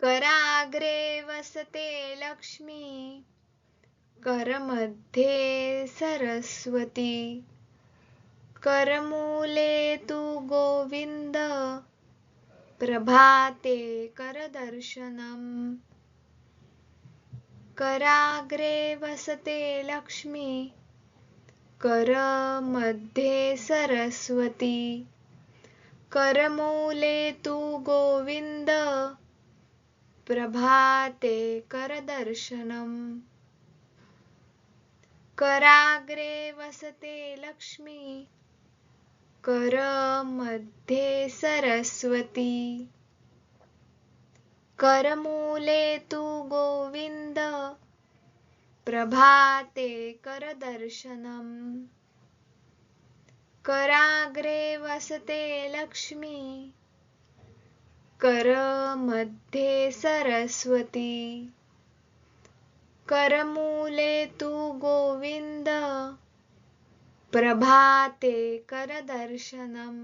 कराग्रे वसते लक्ष्मी करमध्ये सरस्वती करमूले तु गोविन्द प्रभाते करदर्शनम् कराग्रे वसते लक्ष्मी करमध्ये सरस्वती करमूले तु गोविन्द प्रभाते करदर्शनम् कराग्रे वसते लक्ष्मी करमध्ये सरस्वती करमूले तु गोविन्द प्रभाते करदर्शनम् कराग्रे वसते लक्ष्मी करमध्ये सरस्वती करमूले तु गोविन्द प्रभाते करदर्शनम्